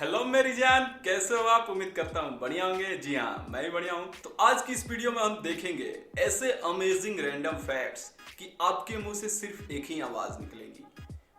Hello मेरी जान, कैसे हो आप? उम्मीद करता हूँ बढ़िया होंगे। जी हाँ, मैं भी बढ़िया हूँ। तो आज की इस वीडियो में हम देखेंगे ऐसे अमेजिंग रैंडम फैक्ट्स कि आपके मुंह से सिर्फ एक ही आवाज निकलेगी,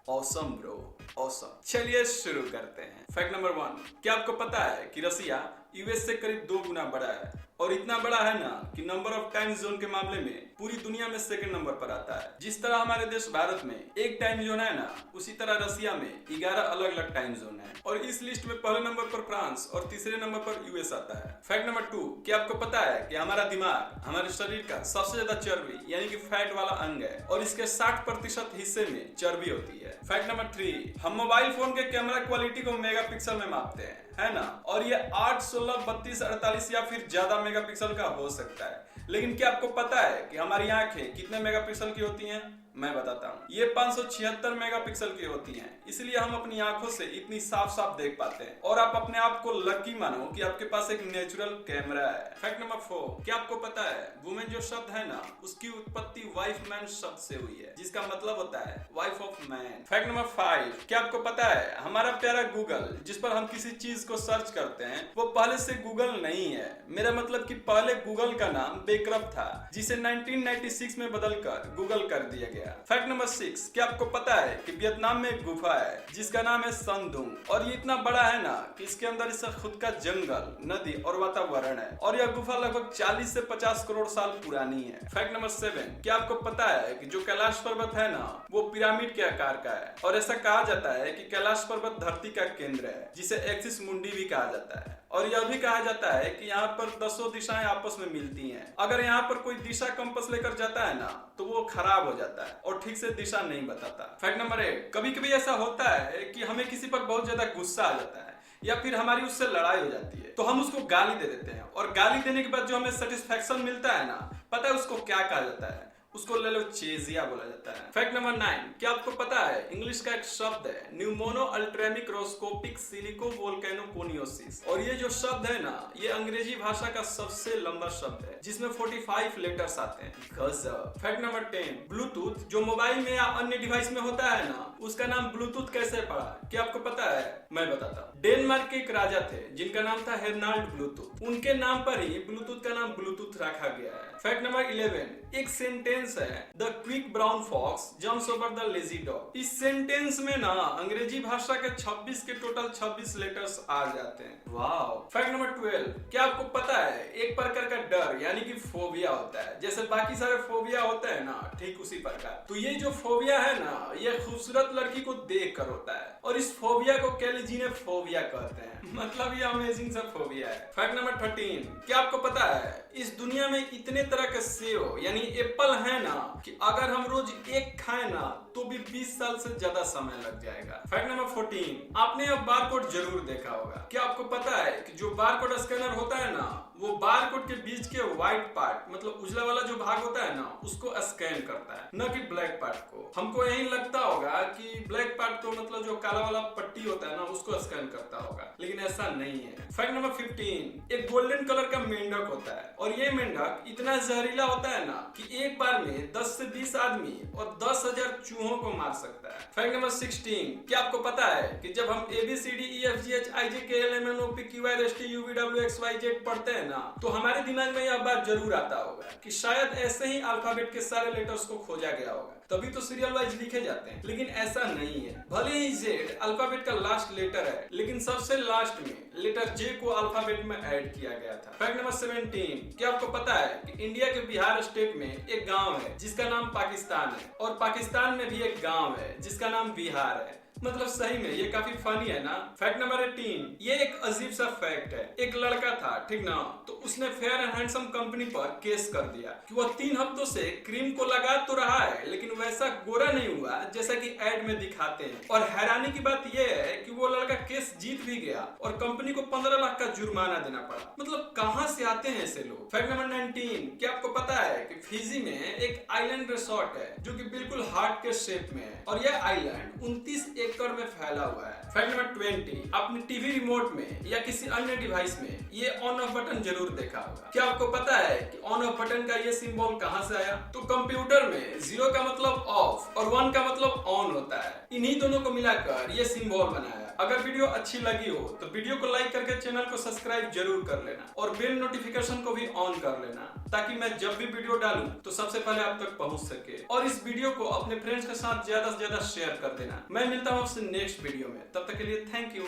ऑसम ब्रो, ऑसम। चलिए शुरू करते हैं। फैक्ट नंबर 1, क्या आपको पता है कि रसिया यूएस से करीब 2 गुना बड़ा है? और इतना बड़ा है ना कि नंबर ऑफ टाइम जोन के मामले में पूरी दुनिया में सेकंड नंबर पर आता है। जिस तरह हमारे देश भारत में एक टाइम जोन है ना, उसी तरह रसिया में 11 अलग अलग टाइम जोन है। और इस लिस्ट में पहले नंबर पर फ्रांस और तीसरे नंबर पर यूएस आता है। फैक्ट नंबर 2, क्या आपको पता है कि हमारा दिमाग हमारे शरीर का सबसे ज्यादा चर्बी यानी कि फैट वाला अंग है और इसके 60% हिस्से में चर्बी होती है। फैक्ट नंबर 3, हम मोबाइल फोन के कैमरा क्वालिटी को मेगापिक्सल में मापते हैं, है ना? और ये 8, 16, 32, 48 या फिर ज्यादा मेगापिक्सल का हो सकता है। लेकिन क्या आपको पता है कि हमारी आंखें कितने मेगापिक्सल की होती हैं? मैं बताता हूँ, ये 576 मेगापिक्सल की होती हैं। इसलिए हम अपनी आंखों से इतनी साफ साफ देख पाते हैं। और आप अपने आप को लकी मानो कि आपके पास एक नेचुरल कैमरा है। फैक्ट नंबर 4, क्या आपको पता है वुमेन जो शब्द है ना, उसकी उत्पत्ति वाइफ मैन शब्द से हुई है, जिसका मतलब होता है wife of man. Fact number 5, क्या आपको पता है हमारा प्यारा गूगल, जिस पर हम किसी चीज को सर्च करते हैं, वो पहले से गूगल नहीं है। मेरा मतलब कि पहले गूगल का नाम बेकरप था, जिसे 1996 में बदलकर गूगल कर दिया गया। फैक्ट नंबर 6, क्या आपको पता है कि वियतनाम में एक गुफा है जिसका नाम है संदुंग, और ये इतना बड़ा है ना कि इसके अंदर इसका खुद का जंगल, नदी और वातावरण है। और यह गुफा लगभग 40 से 50 करोड़ साल पुरानी है। फैक्ट नंबर 7, क्या आपको पता है कि जो कैलाश पर्वत है ना, वो पिरामिड के आकार का है। और ऐसा कहा जाता है कि कैलाश पर्वत धरती का केंद्र है, जिसे एक्सिस मुंडी भी कहा जाता है। और यह भी कहा जाता है कि यहाँ पर 10 दिशाएं आपस में मिलती हैं। अगर यहाँ पर कोई दिशा कंपास लेकर जाता है ना, तो वो खराब हो जाता है और ठीक से दिशा नहीं बताता। फैक्ट नंबर 8, कभी कभी ऐसा होता है कि हमें किसी पर बहुत ज्यादा गुस्सा आ जाता है या फिर हमारी उससे लड़ाई हो जाती है, तो हम उसको गाली दे देते हैं। और गाली देने के बाद जो हमें सेटिस्फेक्शन मिलता है ना, पता है उसको क्या कहा जाता है? उसको ले लो चेजिया बोला जाता है। फैक्ट नंबर 9, क्या आपको पता है इंग्लिश का एक शब्द है न्यूमोनो अल्ट्रेमिक्रोस्कोपिक सिलिको वोल्केनोकोनियोसिस। और ये जो शब्द है ना, ये अंग्रेजी भाषा का सबसे लंबा शब्द है, जिसमें 45 लेटर्स आते हैं। गजब। फैक्ट नंबर 10, ब्लूटूथ जो मोबाइल में या अन्य डिवाइस में होता है ना, उसका नाम ब्लूटूथ कैसे पड़ा? क्या आपको पता है? मैं बताता हूँ। डेनमार्क के एक राजा थे जिनका नाम था हेरनाल्ड ब्लूटूथ। उनके नाम पर ही ब्लूटूथ का नाम ब्लूटूथ रखा गया है। फैक्ट नंबर 11, एक सेंटेंस है the quick brown fox jumps over the lazy dog. इस सेंटेंस में ना अंग्रेजी भाषा के 26 के टोटल 26 लेटर्स आ जाते हैं। वाओ। फैक्ट नंबर 12, क्या आपको पता है एक प्रकार का डर यानी कि फोबिया होता है, जैसे बाकी सारे फोबिया होते हैं ना, ठीक उसी प्रकार। तो ये जो फोबिया है ना, ये खूबसूरत लड़की को देख कर होता है। और इस फोबिया को कैलिजीनोफोबिया कहते हैं। मतलब ये अमेजिंग सा फोबिया है। फैक्ट नंबर 13, क्या आपको पता है इस दुनिया में इतने तरह के सेब यानी एप्पल है ना, कि अगर हम रोज एक खाएं ना, तो भी 20 साल से ज्यादा समय लग जाएगा। फैक्ट नंबर 14, आपने अब बारकोड जरूर देखा होगा। क्या आपको पता है कि जो बारकोड स्कैनर होता है ना, वो बारकोड के बीच के व्हाइट पार्ट, मतलब उजला वाला जो भाग होता है ना, उसको स्कैन करता है, न कि ब्लैक पार्ट को। हमको यही लगता होगा कि ब्लैक पार्ट तो मतलब जो काला वाला पट्टी होता है ना, उसको स्कैन करता होगा, लेकिन ऐसा नहीं है। फैक्ट नंबर 15, एक गोल्डन कलर का मेंढक होता है, और ये मेंढक इतना जहरीला होता है ना कि एक बार में 10 से 20 आदमी और 10,000 चूहों को मार सकता है। फैक्ट नंबर 16, क्या आपको पता है कि जब हम ABCDEFGHIJKLMNOPQRSTUVWXYZ पढ़ते हैं ना, तो हमारे दिमाग में यह बात जरूर आता होगा कि शायद ऐसे ही अल्फाबेट के सारे लेटर्स को खोजा गया होगा, तभी तो सीरियल वाइज लिखे जाते हैं। लेकिन ऐसा नहीं है। भले ही जेड अल्फाबेट का लास्ट लेटर है, लेकिन सबसे लास्ट में लेटर जे को अल्फाबेट में ऐड किया गया था। फैक्ट नंबर 17, क्या आपको पता है कि इंडिया के बिहार स्टेट में एक गांव है जिसका नाम पाकिस्तान है, और पाकिस्तान में भी एक गांव है जिसका नाम बिहार है। मतलब सही में ये काफी फनी है ना। फैक्ट नंबर 18, ये एक अजीब सा फैक्ट है। एक लड़का था, ठीक ना, तो उसने फेयर एंड हैंडसम कंपनी पर केस कर दिया कि वो 3 हफ्तों से क्रीम को लगा तो रहा है, लेकिन वैसा गोरा नहीं हुआ जैसा कि एड में दिखाते हैं। और हैरानी की बात यह है कि वो लड़का केस जीत भी गया और कंपनी को 15 लाख का जुर्माना देना पड़ा। मतलब कहां से आते हैं ऐसे लोग। फैक्ट नंबर 19, क्या आपको पता है कि फिजी में एक आइलैंड रिसोर्ट है जो कि बिल्कुल हार्ट के शेप में है, और यह आइलैंड 29 एकड़ में फैला हुआ है। फैक्ट नंबर 20, अपने टीवी रिमोट में या किसी अन्य डिवाइस में ये ऑन ऑफ बटन जरूर देखा होगा। क्या आपको पता है कि ऑन ऑफ बटन का ये सिंबल कहां से आया? तो कंप्यूटर में 0 का मतलब ऑफ और 1 का मतलब ऑन होता है। इन्हीं दोनों को मिलाकर ये सिंबल बनाया। अगर वीडियो अच्छी लगी हो तो वीडियो को लाइक करके चैनल को सब्सक्राइब जरूर कर लेना और बेल नोटिफिकेशन को भी ऑन कर लेना, ताकि मैं जब भी वीडियो डालूं तो सबसे पहले आप तक पहुंच सके। और इस वीडियो को अपने फ्रेंड्स के साथ ज्यादा से ज्यादा शेयर कर देना। मैं मिलता हूं आपसे नेक्स्ट वीडियो में, तब तक के लिए थैंक यू।